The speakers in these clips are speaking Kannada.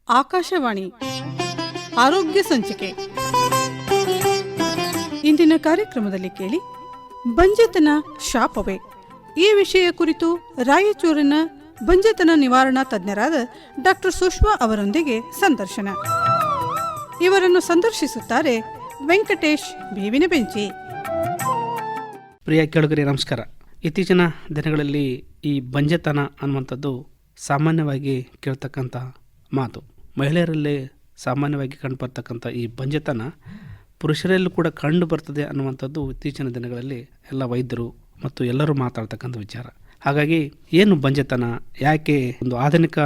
ಆಕಾಶವಾಣಿ ಆರೋಗ್ಯ ಸಂಚಿಕೆ. ಇಂದಿನ ಕಾರ್ಯಕ್ರಮದಲ್ಲಿ ಕೇಳಿ ಬಂಜೆತನ ಶಾಪವೇ, ಈ ವಿಷಯ ಕುರಿತು ರಾಯಚೂರಿನ ಬಂಜೆತನ ನಿವಾರಣಾ ತಜ್ಞರಾದ ಡಾಕ್ಟರ್ ಸುಷ್ಮಾ ಅವರೊಂದಿಗೆ ಸಂದರ್ಶನ. ಇವರನ್ನು ಸಂದರ್ಶಿಸುತ್ತಾರೆ ವೆಂಕಟೇಶ್ ಬೇವಿನ ಬೆಂಚಿ. ಪ್ರಿಯ ಕೇಳುಗರೆ ನಮಸ್ಕಾರ. ಇತ್ತೀಚಿನ ದಿನಗಳಲ್ಲಿ ಈ ಬಂಜೆತನ ಅನ್ನುವಂಥದ್ದು ಸಾಮಾನ್ಯವಾಗಿ ಕೇಳ್ತಕ್ಕಂಥ ಮಾತು. ಮಹಿಳೆಯರಲ್ಲಿ ಸಾಮಾನ್ಯವಾಗಿ ಕಂಡುಬರ್ತಕ್ಕಂಥ ಈ ಬಂಜೆತನ ಪುರುಷರಲ್ಲೂ ಕೂಡ ಕಂಡು ಬರ್ತದೆ ಅನ್ನುವಂಥದ್ದು ಇತ್ತೀಚಿನ ದಿನಗಳಲ್ಲಿ ಎಲ್ಲ ವೈದ್ಯರು ಮತ್ತು ಎಲ್ಲರೂ ಮಾತಾಡ್ತಕ್ಕಂಥ ವಿಚಾರ. ಹಾಗಾಗಿ ಏನು ಬಂಜೆತನ, ಯಾಕೆ ಒಂದು ಆಧುನಿಕ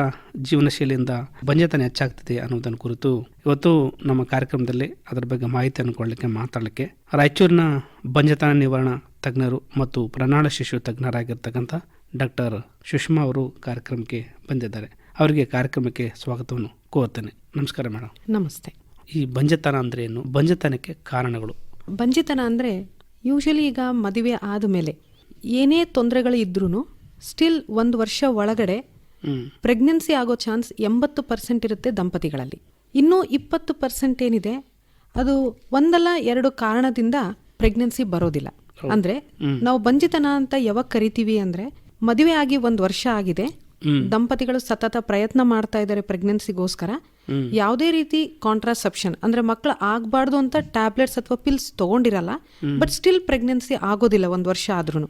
ಜೀವನ ಶೈಲಿಯಿಂದ ಬಂಜೆತನ ಹೆಚ್ಚಾಗ್ತಿದೆ ಅನ್ನೋದನ್ನು ಕುರಿತು ಇವತ್ತು ನಮ್ಮ ಕಾರ್ಯಕ್ರಮದಲ್ಲಿ ಅದರ ಬಗ್ಗೆ ಮಾಹಿತಿಯನ್ನು ಕೊಡಲಿಕ್ಕೆ ಮಾತಾಡಲಿಕ್ಕೆ ರಾಯಚೂರಿನ ಬಂಜೆತನ ನಿವಾರಣಾ ತಜ್ಞರು ಮತ್ತು ಪ್ರಣಾಳ ಶಿಶು ತಜ್ಞರಾಗಿರ್ತಕ್ಕಂಥ ಡಾಕ್ಟರ್ ಸುಷ್ಮಾ ಅವರು ಕಾರ್ಯಕ್ರಮಕ್ಕೆ ಬಂದಿದ್ದಾರೆ. ಅವರಿಗೆ ಕಾರ್ಯಕ್ರಮಕ್ಕೆ ಸ್ವಾಗತವನ್ನು ಕೋರ್ತೇನೆ. ನಮಸ್ಕಾರ ಮೇಡಮ್. ನಮಸ್ತೆ. ಈ ಬಂಜೆತನ ಅಂದರೆ ಏನು, ಬಂಜೆತನಕ್ಕೆ ಕಾರಣಗಳು? ಬಂಜೆತನ ಅಂದರೆ ಯೂಶಲಿ ಈಗ ಮದುವೆ ಆದಮೇಲೆ ಏನೇ ತೊಂದರೆಗಳು ಇದ್ರೂ ಸ್ಟಿಲ್ 1 ವರ್ಷ ಒಳಗಡೆ ಪ್ರೆಗ್ನೆನ್ಸಿ ಆಗೋ ಚಾನ್ಸ್ 80% ಇರುತ್ತೆ ದಂಪತಿಗಳಲ್ಲಿ. ಇನ್ನೂ 20% ಏನಿದೆ ಅದು ಒಂದಲ್ಲ 2 ಕಾರಣದಿಂದ ಪ್ರೆಗ್ನೆನ್ಸಿ ಬರೋದಿಲ್ಲ. ಅಂದ್ರೆ ನಾವು ಬಂಜೆತನ ಅಂತ ಯಾವಾಗ ಕರಿತೀವಿ ಅಂದ್ರೆ ಮದುವೆ ಆಗಿ 1 ವರ್ಷ ಆಗಿದೆ, ದಂಪತಿಗಳು ಸತತ ಪ್ರಯತ್ನ ಮಾಡ್ತಾ ಇದ್ದಾರೆ ಪ್ರೆಗ್ನೆನ್ಸಿಗೋಸ್ಕರ, ಯಾವುದೇ ರೀತಿ ಕಾಂಟ್ರಾಸೆಪ್ಷನ್ ಅಂದ್ರೆ ಮಕ್ಕಳು ಆಗ್ಬಾರ್ದು ಅಂತ ಟ್ಯಾಬ್ಲೆಟ್ಸ್ ಅಥವಾ ಪಿಲ್ಸ್ ತಗೊಂಡಿರಲ್ಲ, ಬಟ್ ಸ್ಟಿಲ್ ಪ್ರೆಗ್ನೆನ್ಸಿ ಆಗೋದಿಲ್ಲ 1 ವರ್ಷ ಆದ್ರೂ.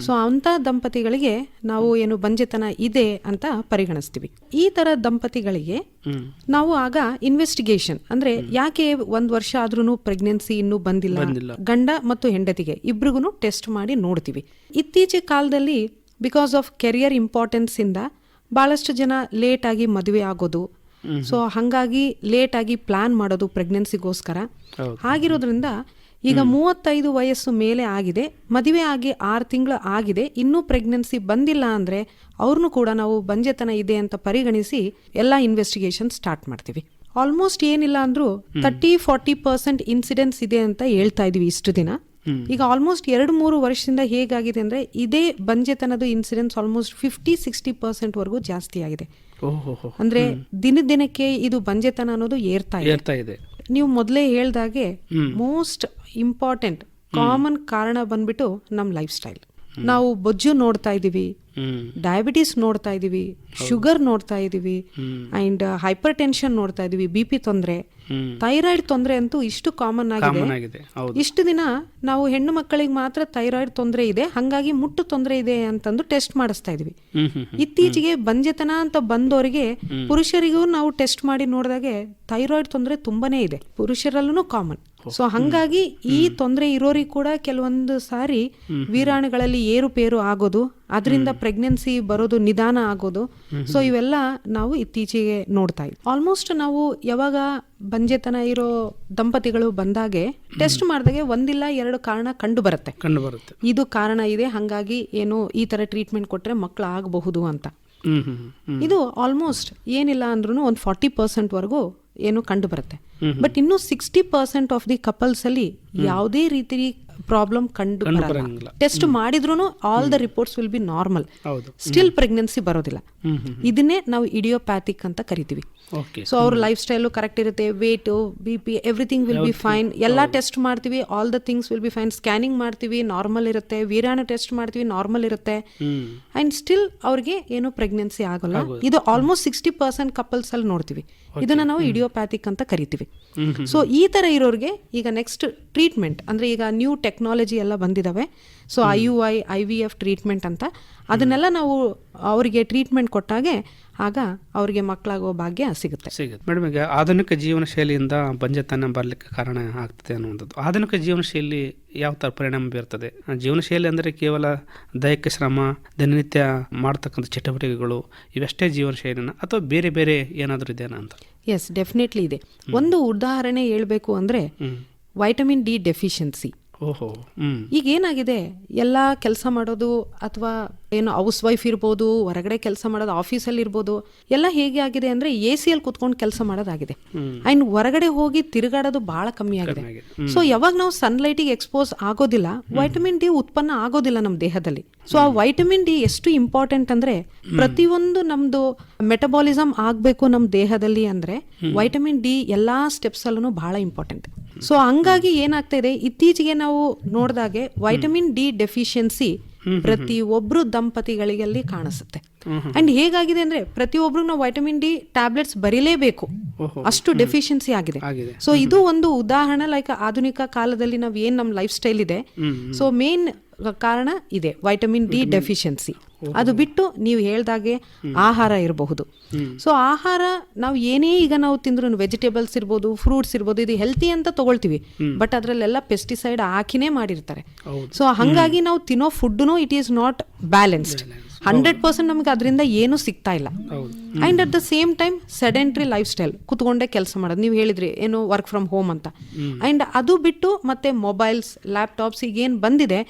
ಸೊ ಅಂತ ದಂಪತಿಗಳಿಗೆ ನಾವು ಏನು ಬಂಜೆತನ ಇದೆ ಅಂತ ಪರಿಗಣಿಸ್ತೀವಿ. ಈ ತರ ದಂಪತಿಗಳಿಗೆ ನಾವು ಆಗ ಇನ್ವೆಸ್ಟಿಗೇಷನ್ ಅಂದ್ರೆ ಯಾಕೆ 1 ವರ್ಷ ಆದ್ರೂ ಪ್ರೆಗ್ನೆನ್ಸಿ ಇನ್ನೂ ಬಂದಿಲ್ಲ, ಗಂಡ ಮತ್ತು ಹೆಂಡತಿಗೆ ಇಬ್ರಿಗೂ ಟೆಸ್ಟ್ ಮಾಡಿ ನೋಡ್ತೀವಿ. ಇತ್ತೀಚಿನ ಕಾಲದಲ್ಲಿ ಬಿಕಾಸ್ ಆಫ್ ಕೆರಿಯರ್ ಇಂಪಾರ್ಟೆನ್ಸ್ ಇಂದ ಬಹಳಷ್ಟು ಜನ ಲೇಟ್ ಆಗಿ ಮದುವೆ ಆಗೋದು, ಸೊ ಹಾಗಾಗಿ ಲೇಟ್ ಆಗಿ ಪ್ಲಾನ್ ಮಾಡೋದು ಪ್ರೆಗ್ನೆನ್ಸಿಗೋಸ್ಕರ. ಆಗಿರೋದ್ರಿಂದ ಈಗ 35 ವಯಸ್ಸು ಮೇಲೆ ಆಗಿದೆ, ಮದುವೆ ಆಗಿ 6 ತಿಂಗಳು ಆಗಿದೆ, ಇನ್ನೂ ಪ್ರೆಗ್ನೆನ್ಸಿ ಬಂದಿಲ್ಲ ಅಂದ್ರೆ ಅವ್ರನ್ನೂ ಕೂಡ ನಾವು ಬಂಜೆತನ ಇದೆ ಅಂತ ಪರಿಗಣಿಸಿ ಎಲ್ಲ ಇನ್ವೆಸ್ಟಿಗೇಷನ್ ಸ್ಟಾರ್ಟ್ ಮಾಡ್ತೀವಿ. ಆಲ್ಮೋಸ್ಟ್ ಏನಿಲ್ಲ ಅಂದ್ರೂ 30-40% ಇನ್ಸಿಡೆನ್ಸ್ ಇದೆ ಅಂತ ಹೇಳ್ತಾ ಇದೀವಿ ಇಷ್ಟು ದಿನ. ಈಗ ಆಲ್ಮೋಸ್ಟ್ 2-3 ವರ್ಷದಿಂದ ಹೇಗಾಗಿದೆ ಅಂದ್ರೆ ಇದೇ ಬಂಜೆತನದ ಇನ್ಸಿಡೆನ್ಸ್ ಆಲ್ಮೋಸ್ಟ್ 50-60% ವರೆಗೂ ಜಾಸ್ತಿ ಆಗಿದೆ. ಅಂದ್ರೆ ದಿನಕ್ಕೆ ಇದು ಬಂಜೆತನ ಅನ್ನೋದು ಏರ್ತಾ ಇದೆ. ನೀವು ಮೊದಲೇ ಹೇಳ್ದಾಗೆ ಮೋಸ್ಟ್ ಇಂಪಾರ್ಟೆಂಟ್ ಕಾಮನ್ ಕಾರಣ ಬಂದ್ಬಿಟ್ಟು ನಮ್ ಲೈಫ್ ಸ್ಟೈಲ್. ನಾವು ಬೊಜ್ಜು ನೋಡ್ತಾ ಇದೀವಿ, ಡಯಾಬಿಟಿಸ್ ನೋಡ್ತಾ ಇದೀವಿ, ಶುಗರ್ ನೋಡ್ತಾ ಇದೀವಿ, ಅಂಡ್ ಹೈಪರ್ ಟೆನ್ಷನ್ ನೋಡ್ತಾ ಇದೀವಿ, BP ತೊಂದರೆ, ಥೈರಾಯ್ಡ್ ತೊಂದರೆ ಅಂತೂ ಇಷ್ಟು ಕಾಮನ್ ಆಗಿದೆ. ಇಷ್ಟು ದಿನ ನಾವು ಹೆಣ್ಣು ಮಕ್ಕಳಿಗೆ ಮಾತ್ರ ಥೈರಾಯ್ಡ್ ತೊಂದರೆ ಇದೆ, ಹಾಗಾಗಿ ಮುಟ್ಟು ತೊಂದರೆ ಇದೆ ಅಂತಂದು ಟೆಸ್ಟ್ ಮಾಡಿಸ್ತಾ ಇದೀವಿ. ಇತ್ತೀಚೆಗೆ ಬಂಜೆತನ ಅಂತ ಬಂದವರಿಗೆ ಪುರುಷರಿಗೂ ನಾವು ಟೆಸ್ಟ್ ಮಾಡಿ ನೋಡಿದಾಗೆ ಥೈರಾಯ್ಡ್ ತೊಂದರೆ ತುಂಬಾನೇ ಇದೆ, ಪುರುಷರಲ್ಲೂ ಕಾಮನ್. ಸೊ ಹಂಗಾಗಿ ಈ ತೊಂದರೆ ಇರೋರಿಗೆ ಕೂಡ ಕೆಲವೊಂದು ಸಾರಿ ವೀರಾಣುಗಳಲ್ಲಿ ಏರುಪೇರು ಆಗೋದು, ಅದರಿಂದ ಪ್ರೆಗ್ನೆನ್ಸಿ ಬರೋದು ನಿಧಾನ ಆಗೋದು. ಸೊ ಇವೆಲ್ಲ ನಾವು ಇತ್ತೀಚೆಗೆ ನೋಡ್ತಾ ಇದ್ವಿ. ಆಲ್ಮೋಸ್ಟ್ ನಾವು ಯಾವಾಗ ಬಂಜೆತನ ಇರೋ ದಂಪತಿಗಳು ಬಂದಾಗೆ ಟೆಸ್ಟ್ ಮಾಡಿದಾಗೆ 1-2 ಕಾರಣ ಕಂಡು ಬರುತ್ತೆ. ಇದು ಕಾರಣ ಇದೆ, ಹಂಗಾಗಿ ಏನು ಈ ತರ ಟ್ರೀಟ್ಮೆಂಟ್ ಕೊಟ್ರೆ ಮಕ್ಕಳು ಆಗಬಹುದು ಅಂತ. ಇದು ಆಲ್ಮೋಸ್ಟ್ ಏನಿಲ್ಲ ಅಂದ್ರೂ ಒಂದು 40% ವರೆಗೂ ಏನು ಕಂಡು ಬರುತ್ತೆ. ಬಟ್ ಇನ್ನು 60% ಆಫ್ ದಿ ಕಪಲ್ಸ್ ಅಲ್ಲಿ ಯಾವುದೇ ರೀತಿ ಪ್ರಾಬ್ಲಮ್ ಕಂಡು ಬರಲ್ಲ. ಟೆಸ್ಟ್ ಮಾಡಿದ್ರು all the reports will be normal, still pregnancy ಬರೋದಿಲ್ಲ. ಇದನ್ನೇ ನಾವು ಇಡಿಯೋಪ್ಯಾಥಿಕ್ ಅಂತ ಕರಿತೀವಿ. ಸೊ ಅವ್ರ ಲೈಫ್ ಸ್ಟೈಲು ಕರೆಕ್ಟ್ ಇರುತ್ತೆ, weight, BP, everything will be fine. ಎಲ್ಲ ಟೆಸ್ಟ್ ಮಾಡ್ತೀವಿ, all the things will be fine. Scanning ಮಾಡ್ತೀವಿ, ನಾರ್ಮಲ್ ಇರುತ್ತೆ. ವೀರಾಣು ಟೆಸ್ಟ್ ಮಾಡ್ತೀವಿ, ನಾರ್ಮಲ್ ಇರುತ್ತೆ. ಅಂಡ್ ಸ್ಟಿಲ್ ಅವ್ರಿಗೆ ಏನು ಪ್ರೆಗ್ನೆನ್ಸಿ ಆಗೋಲ್ಲ. ಇದು ಆಲ್ಮೋಸ್ಟ್ 60% ಕಪಲ್ಸ್ ಅಲ್ಲಿ ನೋಡ್ತೀವಿ. ಇದನ್ನ ನಾವು ಇಡಿಯೋಪ್ಯಾಥಿಕ್ ಅಂತ ಕರಿತೀವಿ. ಸೊ ಈ ತರ ಇರೋರಿಗೆ ಈಗ ನೆಕ್ಸ್ಟ್ ಟ್ರೀಟ್ಮೆಂಟ್ ಅಂದ್ರೆ ಈಗ ನ್ಯೂ ಟೆಕ್ನಾಲಜಿ ಎಲ್ಲ ಬಂದಿದಾವೆ. ಸೊ IUI, IVF ಟ್ರೀಟ್ಮೆಂಟ್ ಅಂತ, ಅದನ್ನೆಲ್ಲ ನಾವು ಅವರಿಗೆ ಟ್ರೀಟ್ಮೆಂಟ್ ಕೊಟ್ಟಾಗೆ ಆಗ ಅವ್ರಿಗೆ ಮಕ್ಕಳಾಗೋ ಭಾಗ್ಯ ಸಿಗುತ್ತೆ. ಮೇಡಮ್, ಈಗ ಆಧುನಿಕ ಜೀವನ ಶೈಲಿಯಿಂದ ಬಂಜೆತನ ಬರಲಿಕ್ಕೆ ಕಾರಣ ಆಗ್ತದೆ ಅನ್ನುವಂಥದ್ದು. ಆಧುನಿಕ ಜೀವನ ಶೈಲಿ ಯಾವ ಥರ ಪರಿಣಾಮ ಬೀರ್ತದೆ? ಜೀವನ ಶೈಲಿ ಅಂದರೆ ಕೇವಲ ದೈಹಿಕ ಶ್ರಮ, ದಿನನಿತ್ಯ ಮಾಡ್ತಕ್ಕಂಥ ಚಟುವಟಿಕೆಗಳು ಇವಷ್ಟೇ ಜೀವನ ಶೈಲಿನ, ಅಥವಾ ಬೇರೆ ಬೇರೆ ಏನಾದರೂ ಇದೆಯಾ ಅಂತ? ಎಸ್, ಡೆಫಿನೆಟ್ಲಿ ಇದೆ. ಒಂದು ಉದಾಹರಣೆ ಹೇಳ್ಬೇಕು ಅಂದ್ರೆ ವೈಟಮಿನ್ D ಡೆಫಿಷಿಯನ್ಸಿ. ಓಹೋ. ಹ್ಮ್. ಈಗ ಏನಾಗಿದೆ, ಎಲ್ಲ ಕೆಲಸ ಮಾಡೋದು ಅಥವಾ ಏನು ಹೌಸ್ ವೈಫ್ ಇರ್ಬೋದು, ಹೊರಗಡೆ ಕೆಲಸ ಮಾಡೋದು, ಆಫೀಸಲ್ಲಿ ಇರ್ಬೋದು, ಎಲ್ಲ ಹೇಗೆ ಆಗಿದೆ ಅಂದರೆ AC ಅಲ್ಲಿ ಕೂತ್ಕೊಂಡು ಕೆಲಸ ಮಾಡೋದಾಗಿದೆ. ಆ್ಯಂಡ್ ಹೊರಗಡೆ ಹೋಗಿ ತಿರುಗಾಡೋದು ಭಾಳ ಕಮ್ಮಿ ಆಗಿದೆ. ಸೊ ಯಾವಾಗ ನಾವು ಸನ್ಲೈಟಿಗೆ ಎಕ್ಸ್ಪೋಸ್ ಆಗೋದಿಲ್ಲ, ವೈಟಮಿನ್ ಡಿ ಉತ್ಪನ್ನ ಆಗೋದಿಲ್ಲ ನಮ್ಮ ದೇಹದಲ್ಲಿ. ಸೊ ಆ ವೈಟಮಿನ್ ಡಿ ಎಷ್ಟು ಇಂಪಾರ್ಟೆಂಟ್ ಅಂದರೆ, ಪ್ರತಿಯೊಂದು ನಮ್ಮದು ಮೆಟಬಾಲಿಸಮ್ ಆಗಬೇಕು ನಮ್ಮ ದೇಹದಲ್ಲಿ ಅಂದರೆ ವೈಟಮಿನ್ ಡಿ ಎಲ್ಲ ಸ್ಟೆಪ್ಸಲ್ಲೂ ಭಾಳ ಇಂಪಾರ್ಟೆಂಟ್. ಸೊ ಹಂಗಾಗಿ ಏನಾಗ್ತಾ ಇದೆ, ಇತ್ತೀಚೆಗೆ ನಾವು ನೋಡಿದಾಗೆ ವೈಟಮಿನ್ ಡಿ ಡೆಫಿಷಿಯನ್ಸಿ ಪ್ರತಿ ಒಬ್ರು ದಂಪತಿಗಳಲ್ಲಿ ಕಾಣಿಸುತ್ತೆ. ಅಂಡ್ ಹೇಗಾಗಿದೆ ಅಂದ್ರೆ ಪ್ರತಿಯೊಬ್ರು ನಾವು ವೈಟಮಿನ್ ಡಿ ಟ್ಯಾಬ್ಲೆಟ್ಸ್ ಬರೀಲೇಬೇಕು, ಅಷ್ಟು ಡೆಫಿಷಿಯನ್ಸಿ ಆಗಿದೆ. ಸೊ ಇದು ಒಂದು ಉದಾಹರಣೆ. ಲೈಕ್ ಆಧುನಿಕ ಕಾಲದಲ್ಲಿ ನಾವು ಏನ್ ನಮ್ಮ ಲೈಫ್ ಸ್ಟೈಲ್ ಇದೆ, ಸೊ ಮೇನ್ ಕಾರಣ ಇದೆ ವೈಟಮಿನ್ ಡಿ ಡೆಫಿಷಿಯನ್ಸಿ. ಅದು ಬಿಟ್ಟು ನೀವು ಹೇಳ್ದಾಗೆ ಆಹಾರ ಇರಬಹುದು. ಸೊ ಆಹಾರ ನಾವು ಏನೇ ಈಗ ನಾವು ತಿಂದ್ರು, ವೆಜಿಟೇಬಲ್ಸ್ ಇರ್ಬೋದು, ಫ್ರೂಟ್ಸ್ ಇರ್ಬೋದು, ಇದು ಹೆಲ್ತಿ ಅಂತ ತಗೊಳ್ತೀವಿ, ಬಟ್ ಅದರಲ್ಲೆಲ್ಲ ಪೆಸ್ಟಿಸೈಡ್ ಹಾಕಿನೇ ಮಾಡಿರ್ತಾರೆ. ಸೊ ಹಂಗಾಗಿ ನಾವು ತಿನ್ನೋ ಫುಡ್ನು ಇಟ್ ಈಸ್ ನಾಟ್ ಬ್ಯಾಲೆನ್ಸ್ಡ್. 100% ನಮ್ಗೆ ಅದರಿಂದ ಏನೂ ಸಿಗ್ತಾ ಇಲ್ಲ. And at the same time sedentary life style, ಕುತ್ಕೊಂಡೇ ಕೆಲಸ ಮಾಡೋದು, ನೀವು ಹೇಳಿದ್ರಿ ಏನು ವರ್ಕ್ ಫ್ರಮ್ ಹೋಮ್ ಅಂತ. ಅಂಡ್ ಅದು ಬಿಟ್ಟು ಮತ್ತೆ ಮೊಬೈಲ್ಸ್, ಲ್ಯಾಪ್ಟಾಪ್ಸ್ ಈಗೇನು ಬಂದಿದೆ,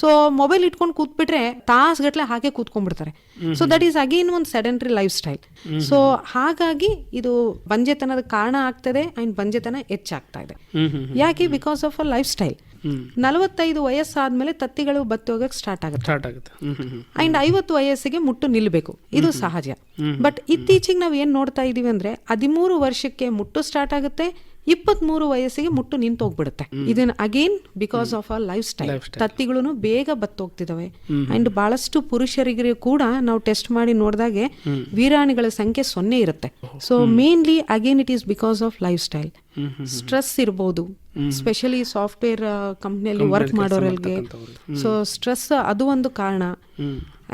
ಸೊ ಮೊಬೈಲ್ ಇಟ್ಕೊಂಡು ಕೂತ್ಬಿಟ್ರೆ ತಾಸುಗಟ್ಲೆ ಹಾಗೆ ಕೂತ್ಕೊಂಡ್ಬಿಡ್ತಾರೆ. ಸೊ ದಟ್ ಈಸ್ ಅಗೇನ್ ಒಂದು ಸೆಡೆಂಟ್ರಿ ಲೈಫ್ ಸ್ಟೈಲ್. ಸೊ ಹಾಗಾಗಿ ಇದು ಬಂಜೆತನದ ಕಾರಣ ಆಗ್ತದೆ. ಅಂಡ್ ಬಂಜೆತನ ಹೆಚ್ಚಾಗ್ತಾ ಇದೆ. ಯಾಕೆ? Because of a life style. 45 ವಯಸ್ಸಾದ್ಮೇಲೆ ತತ್ತಿಗಳು ಬತ್ತಿ ಹೋಗಕ್ಕೆ ಸ್ಟಾರ್ಟ್ ಆಗುತ್ತೆ. ಅಂಡ್ 50 ವಯಸ್ಸಿಗೆ ಮುಟ್ಟು ನಿಲ್ಲಬೇಕು, ಇದು ಸಹಜ. ಬಟ್ ಇತ್ತೀಚೆಗೆ ನಾವು ಏನ್ ನೋಡ್ತಾ ಇದೀವಿ ಅಂದ್ರೆ 13 ವರ್ಷಕ್ಕೆ ಮುಟ್ಟು ಸ್ಟಾರ್ಟ್ ಆಗುತ್ತೆ, 23 ವಯಸ್ಸಿಗೆ ಮುಟ್ಟು ನಿಂತು ಹೋಗ್ಬಿಡುತ್ತೆ. ಇದನ್ನ again because of a life style. ತತ್ತಿಗಳು ಬೇಗ ಬತ್ತೋಗ್ತಿದಾವೆ. ಅಂಡ್ ಬಹಳಷ್ಟು ಪುರುಷರಿಗೆ ಕೂಡ ನಾವು ಟೆಸ್ಟ್ ಮಾಡಿ ನೋಡಿದಾಗೆ ವೀರಾಣುಗಳ ಸಂಖ್ಯೆ 0 ಇರುತ್ತೆ. So mainly again it is because of life style. Stress ಇರ್ಬೋದು, ಸ್ಪೆಷಲಿ ಸಾಫ್ಟ್ವೇರ್ ಕಂಪ್ನಿಯಲ್ಲಿ ವರ್ಕ್ ಮಾಡೋರಿಗೆ. ಸೊ ಸ್ಟ್ರೆಸ್ ಅದು ಒಂದು ಕಾರಣ.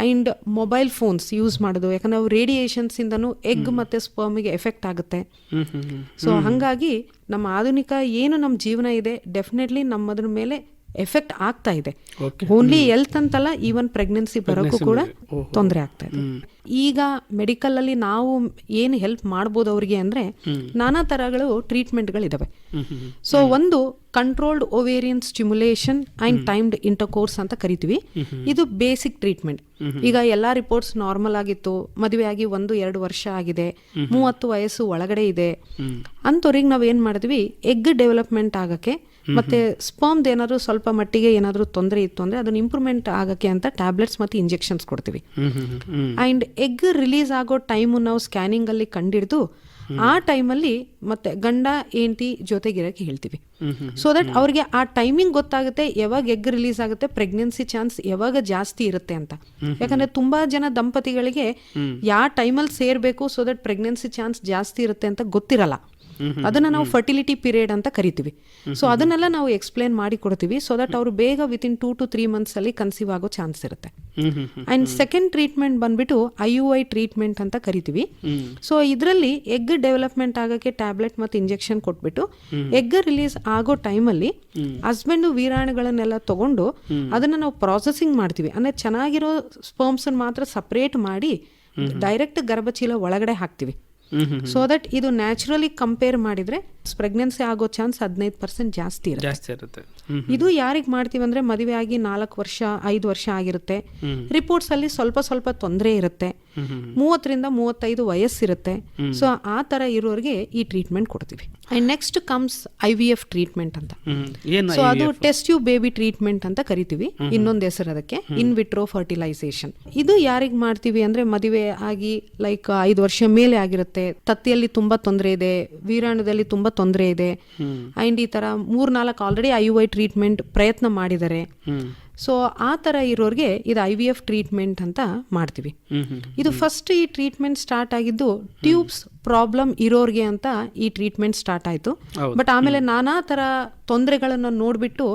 ಅಂಡ್ ಮೊಬೈಲ್ ಫೋನ್ಸ್ ಯೂಸ್ ಮಾಡೋದು, ಯಾಕಂದ್ರೆ ಅವು ರೇಡಿಯೇಷನ್ಸ್ ಇಂದನೂ ಎಗ್ ಮತ್ತೆ ಸ್ಪರ್ಮಿಗೆ ಎಫೆಕ್ಟ್ ಆಗುತ್ತೆ. ಸೊ ಹಂಗಾಗಿ ನಮ್ಮ ಆಧುನಿಕ ಏನು ನಮ್ಮ ಜೀವನ ಇದೆ, ಡೆಫಿನೆಟ್ಲಿ ನಮ್ಮದ್ರ ಮೇಲೆ ಎಫೆಕ್ಟ್ ಆಗ್ತಾ ಇದೆ. ಓನ್ಲಿ ಹೆಲ್ತ್ ಅಂತಲ್ಲ, ಈವನ್ ಪ್ರೆಗ್ನೆನ್ಸಿ ಬರೋಕ್ಕೂ ಕೂಡ ತೊಂದರೆ ಆಗ್ತಾ ಇದೆ. ಈಗ ಮೆಡಿಕಲ್ ಅಲ್ಲಿ ನಾವು ಏನು ಹೆಲ್ಪ್ ಮಾಡ್ಬೋದು ಅವ್ರಿಗೆ ಅಂದ್ರೆ ನಾನಾ ತರಗಳು ಟ್ರೀಟ್ಮೆಂಟ್ಗಳಿದಾವೆ. ಸೊ ಒಂದು controlled ovarian stimulation and timed intercourse ಅಂತ ಕರಿತೀವಿ. ಇದು ಬೇಸಿಕ್ ಟ್ರೀಟ್ಮೆಂಟ್. ಈಗ ಎಲ್ಲಾ ರಿಪೋರ್ಟ್ಸ್ ನಾರ್ಮಲ್ ಆಗಿತ್ತು, ಮದುವೆ ಆಗಿ 1-2 ವರ್ಷ ಆಗಿದೆ, 30 ವಯಸ್ಸು ಒಳಗಡೆ ಇದೆ ಅಂತವ್ರಿಗೆ ನಾವ್ ಏನ್ ಮಾಡಿದ್ವಿ, ಎಗ್ ಡೆವಲಪ್ಮೆಂಟ್ ಆಗಕ್ಕೆ ಮತ್ತೆ ಸ್ಪರ್ಮ್ದು ಏನಾದ್ರು ಸ್ವಲ್ಪ ಮಟ್ಟಿಗೆ ಏನಾದ್ರು ತೊಂದರೆ ಇತ್ತು ಅಂದ್ರೆ ಅದನ್ನ ಇಂಪ್ರೂವ್ಮೆಂಟ್ ಆಗಕ್ಕೆ ಅಂತ ಟ್ಯಾಬ್ಲೆಟ್ಸ್ ಮತ್ತೆ ಇಂಜೆಕ್ಷನ್ಸ್ ಕೊಡ್ತೀವಿ. ಅಂಡ್ ಎಗ್ ರಿಲೀಸ್ ಆಗೋ ಟೈಮು ನಾವು ಸ್ಕ್ಯಾನಿಂಗ್ ಅಲ್ಲಿ ಕಂಡಿಡ್ದು ಆ ಟೈಮಲ್ಲಿ ಮತ್ತೆ ಗಂಡ ಹೆಂಡತಿ ಜೊತೆಗಿರಕ್ಕೆ ಹೇಳ್ತೀವಿ. ಸೊ ದಟ್ ಅವ್ರಿಗೆ ಆ ಟೈಮಿಂಗ್ ಗೊತ್ತಾಗುತ್ತೆ, ಯಾವಾಗ ಎಗ್ ರಿಲೀಸ್ ಆಗುತ್ತೆ, ಪ್ರೆಗ್ನೆನ್ಸಿ ಚಾನ್ಸ್ ಯಾವಾಗ ಜಾಸ್ತಿ ಇರುತ್ತೆ ಅಂತ. ಯಾಕಂದ್ರೆ ತುಂಬಾ ಜನ ದಂಪತಿಗಳಿಗೆ ಯಾವ ಟೈಮಲ್ಲಿ ಸೇರ್ಬೇಕು ಸೊ ದಟ್ ಪ್ರೆಗ್ನೆನ್ಸಿ ಚಾನ್ಸ್ ಜಾಸ್ತಿ ಇರುತ್ತೆ ಅಂತ ಗೊತ್ತಿರಲ್ಲ. ಅದನ್ನ ನಾವು ಫರ್ಟಿಲಿಟಿ ಪೀರಿಯಡ್ ಅಂತ ಕರಿತೀವಿ. ಸೊ ಅದನ್ನೆಲ್ಲ ನಾವು ಎಕ್ಸ್ಪ್ಲೇನ್ ಮಾಡಿ ಕೊಡ್ತೀವಿ, ಸೊ ದಟ್ ಅವರು ಬೇಗ ವಿತಿನ್ 2 to 3 months ಅಲ್ಲಿ ಕನ್ಸೀವ್ ಆಗೋ ಚಾನ್ಸ್ ಇರುತ್ತೆ. ಅಂಡ್ ಸೆಕೆಂಡ್ ಟ್ರೀಟ್ಮೆಂಟ್ ಬಂದ್ಬಿಟ್ಟು IUI ಟ್ರೀಟ್ಮೆಂಟ್ ಅಂತ ಕರಿತೀವಿ. ಸೊ ಇದರಲ್ಲಿ ಎಗ್ ಡೆವಲಪ್ಮೆಂಟ್ ಆಗಕ್ಕೆ ಟ್ಯಾಬ್ಲೆಟ್ ಮತ್ತು ಇಂಜೆಕ್ಷನ್ ಕೊಟ್ಬಿಟ್ಟು ಎಗ್ ರಿಲೀಸ್ ಆಗೋ ಟೈಮಲ್ಲಿ ಹಸ್ಬೆಂಡ್ ವೀರಾಣುಗಳನ್ನೆಲ್ಲ ತಗೊಂಡು ಅದನ್ನ ನಾವು ಪ್ರಾಸೆಸಿಂಗ್ ಮಾಡ್ತೀವಿ. ಅಂದ್ರೆ ಚೆನ್ನಾಗಿರೋ ಸ್ಪರ್ಮ್ಸ್ ಮಾತ್ರ ಸಪರೇಟ್ ಮಾಡಿ ಡೈರೆಕ್ಟ್ ಗರ್ಭಚೀಲ ಒಳಗಡೆ ಹಾಕ್ತಿವಿ. ಸೊ ದಟ್ ಇದು ನ್ಯಾಚುರಲಿ ಕಂಪೇರ್ ಮಾಡಿದ್ರೆ ಪ್ರೆಗ್ನೆನ್ಸಿ ಆಗೋ ಚಾನ್ಸ್ 15% ಜಾಸ್ತಿ ಇರುತ್ತೆ. ಇದು ಯಾರಿಗೆ ಮಾಡ್ತೀವಿ ಅಂದ್ರೆ ಮದುವೆ ಆಗಿ 4 ವರ್ಷ 5 ವರ್ಷ ಆಗಿರುತ್ತೆ, ರಿಪೋರ್ಟ್ಸ್ ಅಲ್ಲಿ ಸ್ವಲ್ಪ ತೊಂದರೆ ಇರುತ್ತೆ, 30-35 ವಯಸ್ಸಿರುತ್ತೆ. ಸೊ ಆ ತರ ಇರೋರಿಗೆ ಈ ಟ್ರೀಟ್ಮೆಂಟ್ ಕೊಡ್ತೀವಿ. And next comes IVF treatment ಅಂತ. ಸೊ ಅದು ಟೆಸ್ಟ್ ಟ್ಯೂಬ್ ಬೇಬಿ ಟ್ರೀಟ್ಮೆಂಟ್ ಅಂತ ಕರಿತೀವಿ, ಇನ್ನೊಂದು ಹೆಸರು ಅದಕ್ಕೆ, ಇನ್ ವಿಟ್ರೋ ಫರ್ಟಿಲೈಸೇಷನ್. ಇದು ಯಾರಿಗೆ ಮಾಡ್ತೀವಿ ಅಂದ್ರೆ ಮದುವೆ ಆಗಿ ಲೈಕ್ 5 ವರ್ಷ ಮೇಲೆ ಆಗಿರುತ್ತೆ, ತತ್ತಿಯಲ್ಲಿ ತುಂಬಾ ತೊಂದರೆ ಇದೆ, ವೀರಾಣುದಲ್ಲಿ ತುಂಬಾ ತೊಂದರೆ ಇದೆ, ಅಂಡ್ ಈ ತರ 3-4 ಆಲ್ರೆಡಿ IUI ಟ್ರೀಟ್ಮೆಂಟ್ ಪ್ರಯತ್ನ ಮಾಡಿದ್ದಾರೆ. ಸೊ ಆ ತರ ಇರೋರಿಗೆ ಇದು IVF ಟ್ರೀಟ್ಮೆಂಟ್ ಅಂತ ಮಾಡ್ತೀವಿ. ಇದು ಫಸ್ಟ್ ಈ ಟ್ರೀಟ್ಮೆಂಟ್ ಸ್ಟಾರ್ಟ್ ಆಗಿದ್ದು ಟ್ಯೂಬ್ಸ್ ಪ್ರಾಬ್ಲಮ್ ಇರೋರ್ಗೆ ಅಂತ ಈ ಟ್ರೀಟ್ಮೆಂಟ್ ಸ್ಟಾರ್ಟ್ ಆಯ್ತು. ಬಟ್ ಆಮೇಲೆ ನಾನಾ ತರ ತೊಂದರೆಗಳನ್ನು ನೋಡ್ಬಿಟ್ಟು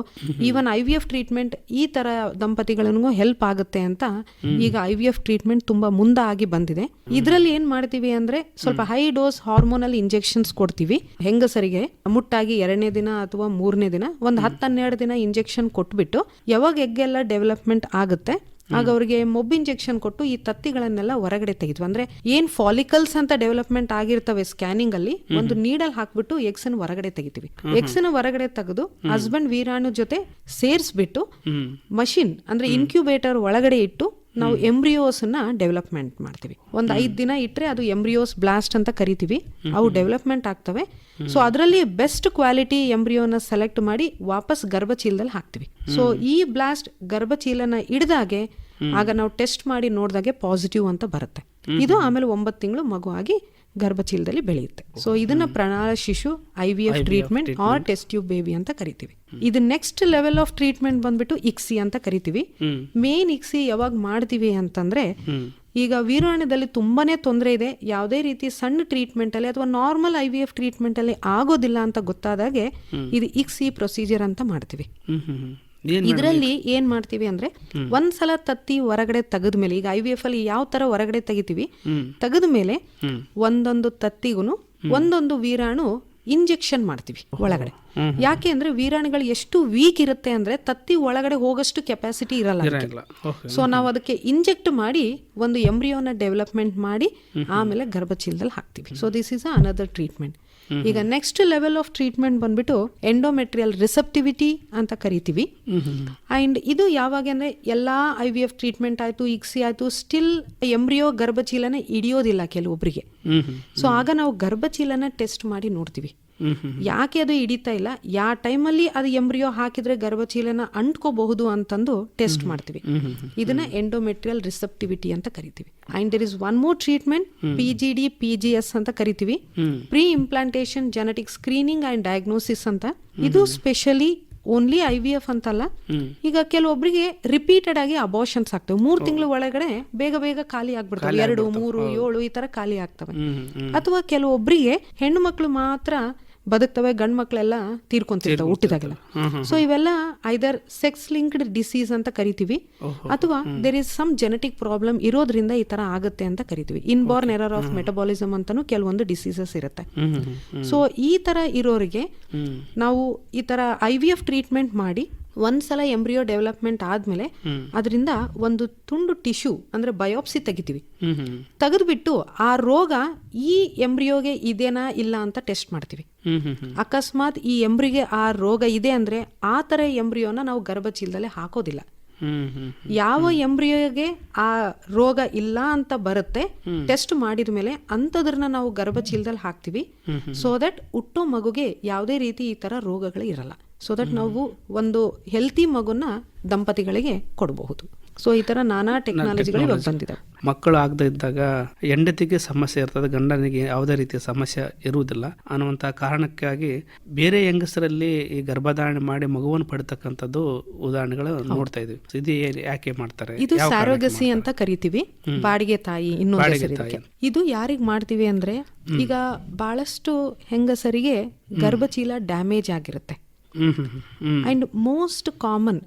ಈವನ್ IVF ಟ್ರೀಟ್ಮೆಂಟ್ ಈ ತರ ದಂಪತಿಗಳಿಗೂ ಹೆಲ್ಪ್ ಆಗುತ್ತೆ ಅಂತ ಈಗ IVF ಟ್ರೀಟ್ಮೆಂಟ್ ತುಂಬಾ ಮುಂದಾಗಿ ಬಂದಿದೆ. ಇದರಲ್ಲಿ ಏನ್ ಮಾಡ್ತೀವಿ ಅಂದ್ರೆ ಸ್ವಲ್ಪ ಹೈ ಡೋಸ್ ಹಾರ್ಮೋನಲ್ ಇಂಜೆಕ್ಷನ್ಸ್ ಕೊಡ್ತೀವಿ. ಹೆಂಗಸರಿಗೆ ಮುಟ್ಟಾಗಿ 2ನೇ ದಿನ ಅಥವಾ 3ನೇ ದಿನ ಒಂದು 10-12 ದಿನ ಇಂಜೆಕ್ಷನ್ ಕೊಟ್ಬಿಟ್ಟು ಯಾವಾಗ ಎಗ್ ಎಲ್ಲ ಡೆವಲಪ್ಮೆಂಟ್ ಆಗುತ್ತೆ ಆಗ ಅವ್ರಿಗೆ ಮೊಬ್ ಇಂಜೆಕ್ಷನ್ ಕೊಟ್ಟು ಈ ತತ್ತಿಗಳನ್ನೆಲ್ಲ ಹೊರಗಡೆ ತೆಗಿದ್ವಿ. ಅಂದ್ರೆ ಏನ್ ಫಾಲಿಕಲ್ಸ್ ಅಂತ ಡೆವಲಪ್ಮೆಂಟ್ ಆಗಿರ್ತವೆ ಸ್ಕ್ಯಾನಿಂಗ್ ಅಲ್ಲಿ, ಒಂದು ನೀಡಲ್ ಹಾಕ್ಬಿಟ್ಟು ಎಗ್ಸ್ ಅನ್ನು ಹೊರಗಡೆ ತೆಗಿತೀವಿ. ಎಗ್ಸ್ ಅನ್ನು ಹೊರಗಡೆ ತೆಗೆದು ಹಸ್ಬೆಂಡ್ ವೀರಾಣು ಜೊತೆ ಸೇರಿಸ್ಬಿಟ್ಟು ಮಷಿನ್ ಅಂದ್ರೆ ಇನ್ಕ್ಯುಬೇಟರ್ ಒಳಗಡೆ ಇಟ್ಟು ನಾವು ಎಂಬ್ರಿಯೋಸ್ ನ ಡೆವಲಪ್ಮೆಂಟ್ ಮಾಡ್ತೀವಿ. ಒಂದು 5 ದಿನ ಇಟ್ಟರೆ ಅದು ಎಂಬ್ರಿಯೋಸ್ ಬ್ಲಾಸ್ಟ್ ಅಂತ ಕರಿತೀವಿ. ಅವು ಡೆವಲಪ್ಮೆಂಟ್ ಆಗ್ತವೆ. ಸೊ ಅದರಲ್ಲಿ ಬೆಸ್ಟ್ ಕ್ವಾಲಿಟಿ ಎಂಬ್ರಿಯೋನ ಸೆಲೆಕ್ಟ್ ಮಾಡಿ ವಾಪಸ್ ಗರ್ಭಚೀಲದಲ್ಲಿ ಹಾಕ್ತಿವಿ. ಸೊ ಈ ಬ್ಲಾಸ್ಟ್ ಗರ್ಭಚೀಲನ ಹಿಡಿದಾಗೆ ಆಗ ನಾವು ಟೆಸ್ಟ್ ಮಾಡಿ ನೋಡಿದಾಗೆ ಪಾಸಿಟಿವ್ ಅಂತ ಬರುತ್ತೆ. ಇದು ಆಮೇಲೆ 9 ತಿಂಗಳು ಮಗು ಆಗಿ ಗರ್ಭಚೀಲದಲ್ಲಿ ಬೆಳೆಯುತ್ತೆ. ಸೊ ಇದನ್ನ ಪ್ರಣಾಳ ಶಿಶು IVF treatment or test tube baby ಅಂತ ಕರಿತೀವಿ. ಇದು ನೆಕ್ಸ್ಟ್ ಲೆವೆಲ್ ಆಫ್ ಟ್ರೀಟ್ಮೆಂಟ್ ಬಂದ್ಬಿಟ್ಟು ಇಕ್ಸಿ ಅಂತ ಕರಿತೀವಿ. ಮೇನ್ ಇಕ್ಸಿ ಯಾವಾಗ ಮಾಡ್ತೀವಿ ಅಂತಂದ್ರೆ, ಈಗ ವೀರ್ಯಾಣುದಲ್ಲಿ ತುಂಬಾನೇ ತೊಂದರೆ ಇದೆ, ಯಾವುದೇ ರೀತಿ ಸಣ್ಣ ಟ್ರೀಟ್ಮೆಂಟ್ ಅಲ್ಲಿ ಅಥವಾ ನಾರ್ಮಲ್ IVF ಟ್ರೀಟ್ಮೆಂಟ್ ಅಲ್ಲಿ ಆಗೋದಿಲ್ಲ ಅಂತ ಗೊತ್ತಾದಾಗೆ ಇದು ಇಕ್ಸಿ ಪ್ರೊಸೀಜರ್ ಅಂತ ಮಾಡ್ತೀವಿ. ಇದರಲ್ಲಿ ಏನ್ ಮಾಡ್ತೀವಿ ಅಂದ್ರೆ, ಒಂದ್ಸಲ ತತ್ತಿ ಹೊರಗಡೆ ತೆಗೆದ್ಮೇಲೆ, ಈಗ IVF ಅಲ್ಲಿ ಯಾವ ತರ ಹೊರಗಡೆ ತೆಗಿತೀವಿ, ತೆಗೆದ ಮೇಲೆ ಒಂದೊಂದು ತತ್ತಿಗೂ ಒಂದೊಂದು ವೀರಾಣು ಇಂಜೆಕ್ಷನ್ ಮಾಡ್ತೀವಿ ಒಳಗಡೆ. ಯಾಕೆ ಅಂದ್ರೆ ವೀರಾಣುಗಳು ಎಷ್ಟು ವೀಕ್ ಇರುತ್ತೆ ಅಂದ್ರೆ ತತ್ತಿ ಒಳಗಡೆ ಹೋಗಷ್ಟು ಕೆಪಾಸಿಟಿ ಇರಲ್ಲ. ಸೊ ನಾವು ಅದಕ್ಕೆ ಇಂಜೆಕ್ಟ್ ಮಾಡಿ ಒಂದು ಎಂಬ್ರಿಯೋನ ಡೆವಲಪ್ಮೆಂಟ್ ಮಾಡಿ ಆಮೇಲೆ ಗರ್ಭಚೀಲದಲ್ಲಿ ಹಾಕ್ತಿವಿ. So this is another treatment. ಈಗ ನೆಕ್ಸ್ಟ್ ಲೆವೆಲ್ ಆಫ್ ಟ್ರೀಟ್ಮೆಂಟ್ ಬಂದ್ಬಿಟ್ಟು ಎಂಡೋಮೆಟ್ರಿಯಲ್ ರಿಸೆಪ್ಟಿವಿಟಿ ಅಂತ ಕರಿತೀವಿ. ಅಂಡ್ ಇದು ಯಾವಾಗ ಅಂದ್ರೆ ಎಲ್ಲಾ IVF ಟ್ರೀಟ್ಮೆಂಟ್ ಆಯ್ತು, ಇಕ್ಸಿ ಆಯ್ತು, ಸ್ಟಿಲ್ ಎಂಬ್ರಿಯೋ ಗರ್ಭಚೀಲನ ಹಿಡಿಯೋದಿಲ್ಲ ಕೆಲವೊಬ್ಬರಿಗೆ. ಸೊ ಆಗ ನಾವು ಗರ್ಭಚೀಲನ ಟೆಸ್ಟ್ ಮಾಡಿ ನೋಡ್ತೀವಿ ಯಾಕೆ ಅದು ಹಿಡಿತಾ ಇಲ್ಲ, ಯಾವ ಟೈಮಲ್ಲಿ ಅದು ಎಂಬ್ರಿಯೋ ಹಾಕಿದ್ರೆ ಗರ್ಭಚೀಲನ ಅಂಟ್ಕೋಬಹುದು ಅಂತಂದು ಟೆಸ್ಟ್ ಮಾಡ್ತೀವಿ. ಇದನ್ನ ಎಂಡೋಮೆಟ್ರಿಯಲ್ ರಿಸೆಪ್ಟಿವಿಟಿ ಅಂತ ಕರಿತೀವಿ. And there is one more treatment, PGD PGS ಅಂತ ಕರಿತೀವಿ, pre implantation genetic screening and diagnosis ಅಂತ. ಇದು ಸ್ಪೆಷಲಿ ಓನ್ಲಿ IVF ಅಂತಲ್ಲ, ಈಗ ಕೆಲವೊಬ್ಬರಿಗೆ ರಿಪೀಟೆಡ್ ಆಗಿ ಅಬಾರ್ಷನ್ಸ್ ಆಗ್ತವೆ. 3 ತಿಂಗಳ ಒಳಗಡೆ ಬೇಗ ಬೇಗ ಖಾಲಿ ಆಗ್ಬಿಡ್ತವೆ, 2, 3, 7 ಈ ತರ ಖಾಲಿ ಆಗ್ತವೆ. ಅಥವಾ ಕೆಲವೊಬ್ಬರಿಗೆ ಹೆಣ್ಣು ಮಕ್ಕಳು ಮಾತ್ರ ಬದುಕ್ತವೆ, ಗಂಡು ಮಕ್ಕಳೆಲ್ಲ ತೀರ್ಕೊಂತಿರ್ತವೆ ಹುಟ್ಟಿದಾಗೆಲ್ಲ. ಸೊ ಇವೆಲ್ಲ ಐದರ್ ಸೆಕ್ಸ್ ಲಿಂಕ್ಡ್ ಡಿಸೀಸ್ ಅಂತ ಕರಿತೀವಿ, ಅಥವಾ there is some genetic problem ಇರೋದ್ರಿಂದ ಈ ತರ ಆಗುತ್ತೆ ಅಂತ ಕರಿತೀವಿ. ಇನ್ಬಾರ್ನ್ ಎರರ್ ಆಫ್ ಮೆಟಬಾಲಿಸಮ್ ಅಂತಾನು ಕೆಲವೊಂದು ಡಿಸೀಸಸ್ ಇರುತ್ತೆ. ಸೊ ಈ ತರ ಇರೋರಿಗೆ ನಾವು ಈ ತರ IVF ಟ್ರೀಟ್ಮೆಂಟ್ ಮಾಡಿ ಒಂದ್ಸಲ ಎಂಬ್ರಿಯೋ ಡೆವಲಪ್ಮೆಂಟ್ ಆದ್ಮೇಲೆ ಅದರಿಂದ ಒಂದು ತುಂಡು ಟಿಶ್ಯೂ ಅಂದ್ರೆ ಬಯೋಪ್ಸಿ ತೆಗಿತೀವಿ. ತೆಗೆದ್ಬಿಟ್ಟು ಆ ರೋಗ ಈ ಎಂಬ್ರಿಯೋಗೆ ಇದೇನಾ ಇಲ್ಲ ಅಂತ ಟೆಸ್ಟ್ ಮಾಡ್ತೀವಿ. ಅಕಸ್ಮಾತ್ ಈ ಎಂಬ್ರಿಗೆ ಆ ರೋಗ ಇದೆ ಅಂದ್ರೆ ಆ ತರ ಎಂಬ್ರಿಯೋನ ನಾವು ಗರ್ಭಚೀಲದಲ್ಲೇ ಹಾಕೋದಿಲ್ಲ. ಯಾವ ಎಂಬ್ರಿಯೋಗೆ ಆ ರೋಗ ಇಲ್ಲ ಅಂತ ಬರುತ್ತೆ ಟೆಸ್ಟ್ ಮಾಡಿದ ಮೇಲೆ ಅಂಥದ್ರನ್ನ ನಾವು ಗರ್ಭಚೀಲದಲ್ಲಿ ಹಾಕ್ತಿವಿ. ಸೊ ದಟ್ ಹುಟ್ಟೋ ಮಗುಗೆ ಯಾವುದೇ ರೀತಿ ಈ ತರ ರೋಗಗಳು ಇರಲ್ಲ. ಸೊ ದಟ್ ನಾವು ಒಂದು ಹೆಲ್ತಿ ಮಗುನ ದಂಪತಿಗಳಿಗೆ ಕೊಡಬಹುದು. ಸೊ ಈ ತರ ನಾನಾ ಟೆಕ್ನಾಲಜಿಗಳು ಇವಾಗ ಬಂದಿದ್ದಾವೆ. ಮಕ್ಕಳು ಆಗದೆ ಇದ್ದಾಗ ಹೆಂಡತಿಗೆ ಸಮಸ್ಯೆ ಇರ್ತದೆ, ಗಂಡನಿಗೆ ಯಾವುದೇ ರೀತಿಯ ಸಮಸ್ಯೆ ಇರುವುದಿಲ್ಲ ಅನ್ನುವಂಥ ಕಾರಣಕ್ಕಾಗಿ ಬೇರೆ ಹೆಂಗಸರಲ್ಲಿ ಈ ಗರ್ಭಧಾರಣೆ ಮಾಡಿ ಮಗುವನ್ನು ಪಡಿತಕ್ಕಂಥದ್ದು ಉದಾಹರಣೆಗಳು ನೋಡ್ತಾ ಇದೀವಿ. ಇದು ಯಾಕೆ ಮಾಡ್ತಾರೆ? ಇದು ಸ್ಯಾರೋಗಸಿ ಅಂತ ಕರಿತೀವಿ, ಬಾಡಿಗೆ ತಾಯಿ ಇನ್ನೊಂದು ಹೆಸರು. ಇದು ಯಾರಿಗ್ ಮಾಡ್ತೀವಿ ಅಂದ್ರೆ, ಈಗ ಬಹಳಷ್ಟು ಹೆಂಗಸರಿಗೆ ಗರ್ಭಚೀಲ ಡ್ಯಾಮೇಜ್ ಆಗಿರುತ್ತೆ. ಅಂಡ್ ಮೋಸ್ಟ್ ಕಾಮನ್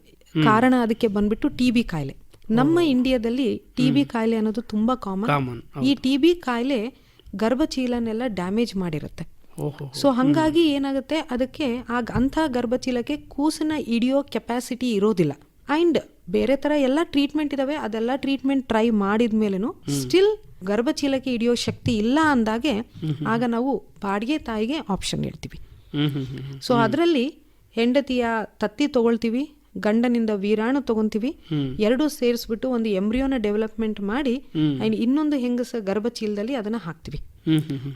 ಕಾರಣ ಅದಕ್ಕೆ ಬಂದ್ಬಿಟ್ಟು TB ಕಾಯಿಲೆ. ನಮ್ಮ ಇಂಡಿಯಾದಲ್ಲಿ TB ಕಾಯಿಲೆ ಅನ್ನೋದು ತುಂಬಾ ಕಾಮನ್. ಈ TB ಕಾಯಿಲೆ ಗರ್ಭಚೀಲನೆಲ್ಲ ಡ್ಯಾಮೇಜ್ ಮಾಡಿರುತ್ತೆ. ಸೊ ಹಂಗಾಗಿ ಏನಾಗುತ್ತೆ, ಅದಕ್ಕೆ ಅಂಥ ಗರ್ಭಚೀಲಕ್ಕೆ ಕೂಸನ್ನ ಹಿಡಿಯೋ ಕೆಪಾಸಿಟಿ ಇರೋದಿಲ್ಲ. ಅಂಡ್ ಬೇರೆ ತರ ಎಲ್ಲ ಟ್ರೀಟ್ಮೆಂಟ್ ಇದಾವೆ, ಅದೆಲ್ಲ ಟ್ರೀಟ್ಮೆಂಟ್ ಟ್ರೈ ಮಾಡಿದ್ಮೇಲೆನು ಸ್ಟಿಲ್ ಗರ್ಭಚೀಲಕ್ಕೆ ಹಿಡಿಯೋ ಶಕ್ತಿ ಇಲ್ಲ ಅಂದಾಗೆ ಆಗ ನಾವು ಬಾಡಿಗೆ ತಾಯಿಗೆ ಆಪ್ಷನ್ ಇಡ್ತೀವಿ. ಸೊ ಅದರಲ್ಲಿ ಹೆಂಡತಿಯ ತತ್ತಿ ತಗೊಳ್ತೀವಿ, ಗಂಡನಿಂದ ವೀರಾಣು ತಗೊಂತೀವಿ, ಎರಡೂ ಸೇರಿಸ್ಬಿಟ್ಟು ಒಂದು ಎಂಬ್ರಿಯೋನ ಡೆವಲಪ್ಮೆಂಟ್ ಮಾಡಿ ಅಂಡ್ ಇನ್ನೊಂದು ಹೆಂಗಸ ಗರ್ಭಚೀಲದಲ್ಲಿ ಅದನ್ನ ಹಾಕ್ತಿವಿ.